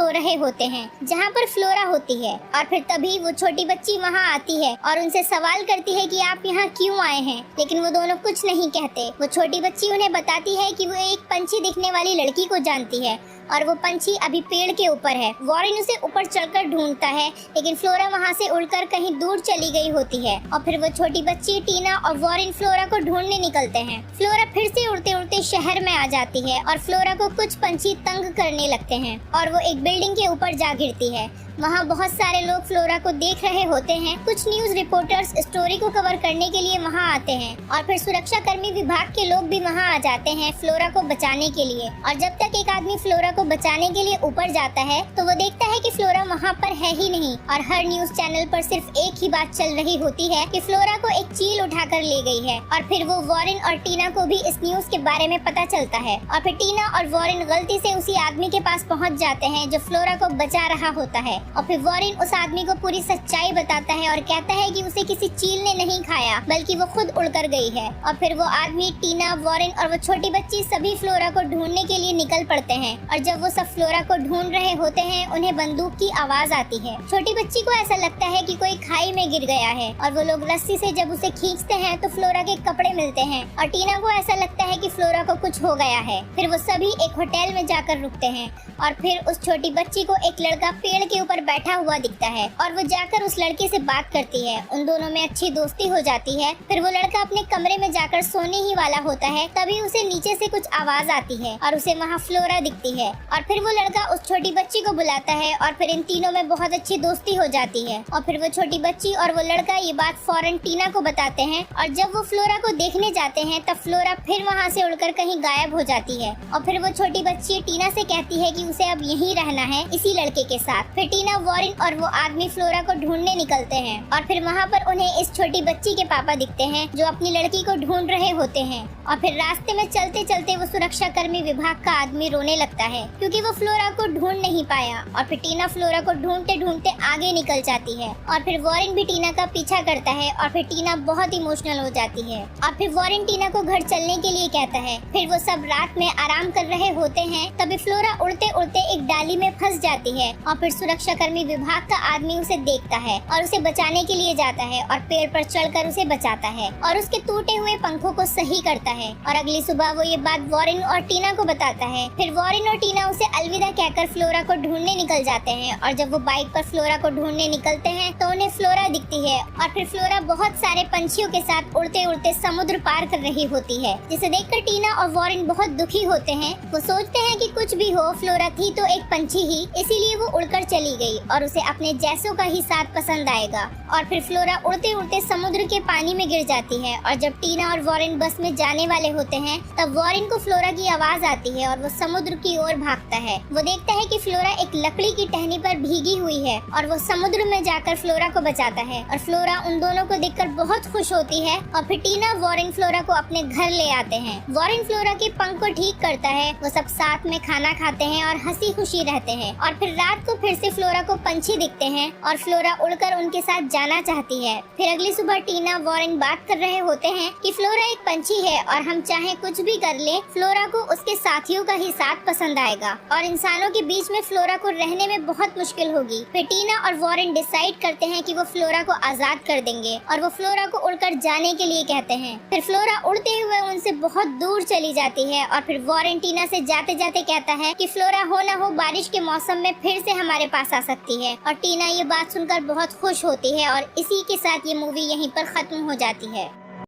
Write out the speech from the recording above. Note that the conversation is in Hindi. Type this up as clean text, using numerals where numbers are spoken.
सो रहे होते हैं जहाँ पर फ्लोरा होती है। और फिर तभी वो छोटी बच्ची वहाँ आती है और उनसे सवाल करती है कि आप यहाँ क्यों आए हैं, लेकिन वो दोनों कुछ नहीं कहते। वो छोटी बच्ची उन्हें बताती है कि वो एक पंछी दिखने वाली लड़की को जानती है और वो पंछी अभी पेड़ के ऊपर है। वॉरेन उसे ऊपर चढ़कर ढूंढता है, लेकिन फ्लोरा वहाँ से उड़कर कहीं दूर चली गई होती है। और फिर वो छोटी बच्ची टीना और वॉरेन फ्लोरा को ढूंढने निकलते हैं। फ्लोरा फिर से उड़ते उड़ते शहर में आ जाती है और फ्लोरा को कुछ पंछी तंग करने लगते हैं और वो एक बिल्डिंग के ऊपर जा गिरती है। वहाँ बहुत सारे लोग फ्लोरा को देख रहे होते हैं। कुछ न्यूज रिपोर्टर्स स्टोरी को कवर करने के लिए वहाँ आते हैं और फिर सुरक्षा कर्मी विभाग के लोग भी वहाँ आ जाते हैं फ्लोरा को बचाने के लिए। और जब तक एक आदमी फ्लोरा को बचाने के लिए ऊपर जाता है तो वो देखता है कि फ्लोरा वहाँ पर है ही नहीं और हर न्यूज चैनल पर सिर्फ एक ही बात चल रही होती है कि फ्लोरा को एक चील उठाकर ले गई है। और फिर वो वॉरेन और टीना को भी इस न्यूज के बारे में पता चलता है और फिर टीना और वॉरेन गलती से उसी आदमी के पास पहुँच जाते हैं जो फ्लोरा को बचा रहा होता है। और फिर वॉरेन उस आदमी को पूरी सच्चाई बताता है और कहता है कि उसे किसी चील ने नहीं खाया बल्कि वो खुद उड़कर गई है। और फिर वो आदमी, टीना, वॉरेन और वो छोटी बच्ची सभी फ्लोरा को ढूंढने के लिए निकल पड़ते हैं। और जब वो सब फ्लोरा को ढूंढ रहे होते हैं उन्हें बंदूक की आवाज आती है। छोटी बच्ची को ऐसा लगता है कि कोई खाई में गिर गया है और वो लोग रस्सी से जब उसे खींचते हैं तो फ्लोरा के कपड़े मिलते हैं। और टीना को ऐसा लगता है कि फ्लोरा को कुछ हो गया है। फिर वो सभी एक होटल में जाकर रुकते हैं और फिर उस छोटी बच्ची को एक लड़का पेड़ के ऊपर बैठा हुआ दिखता है और वो जाकर उस लड़के से बात करती है। उन दोनों में अच्छी दोस्ती हो जाती है। फिर वो लड़का अपने कमरे में जाकर सोने ही वाला होता है, तभी उसे नीचे से कुछ आवाज आती है और उसे वहाँ फ्लोरा दिखती है। और फिर वो लड़का उस छोटी बच्ची को बुलाता है और फिर इन तीनों में बहुत अच्छी दोस्ती हो जाती है। और फिर वो छोटी बच्ची और वो लड़का ये बात फौरन टीना को बताते हैं और जब वो फ्लोरा को देखने जाते हैं तब फ्लोरा फिर वहाँ से उड़कर कहीं गायब हो जाती है। और फिर वो छोटी बच्ची टीना से कहती है कि उसे अब यहीं रहना है इसी लड़के के साथ। फिर टीना, वॉरेन और वो आदमी फ्लोरा को ढूंढने निकलते हैं और फिर वहाँ पर उन्हें इस छोटी बच्ची के पापा दिखते हैं जो अपनी लड़की को ढूंढ रहे होते हैं। और फिर रास्ते में चलते चलते वो सुरक्षा कर्मी विभाग का आदमी रोने लगता है क्योंकि वो फ्लोरा को ढूंढ नहीं पाया। और फिर टीना फ्लोरा को ढूंढते ढूंढते आगे निकल जाती है और फिर वॉरेन भी टीना का पीछा करता है और फिर टीना बहुत इमोशनल हो जाती है। और फिर वॉरेन टीना को घर चलने के लिए कहता है। फिर वो सब रात में आराम कर रहे होते हैं, तभी फ्लोरा उड़ते उड़ते एक डाली में फंस जाती है और फिर सुरक्षा कर्मी विभाग का आदमी उसे देखता है और उसे बचाने के लिए जाता है और पेड़ पर चढ़कर उसे बचाता है और उसके टूटे हुए पंखों को सही करता है। और अगली सुबह वो ये बात वॉरेन और टीना को बताता है। फिर वॉरेन और टीना उसे अलविदा कहकर फ्लोरा को ढूंढने निकल जाते हैं और जब वो बाइक पर फ्लोरा को ढूंढने निकलते हैं तो उन्हें फ्लोरा दिखती है और फिर फ्लोरा बहुत सारे पंछियों के साथ उड़ते उड़ते समुद्र पार कर रही होती है, जिसे देखकर टीना और वॉरेन बहुत दुखी होते हैं। वो सोचते हैं कि कुछ भी हो, फ्लोरा थी तो एक पंछी ही, इसीलिए वो उड़कर चली गई और उसे अपने जैसों का ही साथ पसंद आएगा। और फिर फ्लोरा उड़ते उड़ते समुद्र के पानी में गिर जाती है और जब टीना और वॉरेन बस में जाने वाले होते हैं तब वॉरेन को फ्लोरा की आवाज आती है और वो समुद्र की ओर भागता है। वो देखता है कि फ्लोरा एक लकड़ी की टहनी पर भीगी हुई है और वो समुद्र में जाकर फ्लोरा को बचाता है और फ्लोरा उन दोनों को देखकर बहुत खुश होती है। और फिर टीना, वॉरेन फ्लोरा को अपने घर ले आते हैं। वॉरेन फ्लोरा के पंख को ठीक करता है, वो सब साथ में खाना खाते हैं और हंसी खुशी रहते हैं। और फिर रात को फिर से फ्लोरा को पंछी दिखते हैं और फ्लोरा उड़कर उनके साथ जाना चाहती है। फिर अगली सुबह टीना, वॉरेन बात कर रहे होते हैं कि फ्लोरा एक पंछी है और हम चाहे कुछ भी कर ले, फ्लोरा को उसके साथियों का ही साथ पसंद आएगा और इंसानों के बीच में फ्लोरा को रहने में बहुत मुश्किल होगी। फिर टीना और वॉरेन डिसाइड करते हैं कि वो फ्लोरा को आजाद कर देंगे और वो फ्लोरा को उड़कर जाने के लिए कहते हैं। फिर फ्लोरा उड़ते हुए उनसे बहुत दूर चली जाती है और फिर वॉरेन टीना से जाते जाते कहता है कि फ्लोरा हो ना हो बारिश के मौसम में फिर से हमारे पास आ सकती है। और टीना ये बात सुनकर बहुत खुश होती है और इसी के साथ ये मूवी यहीं पर खत्म हो जाती है।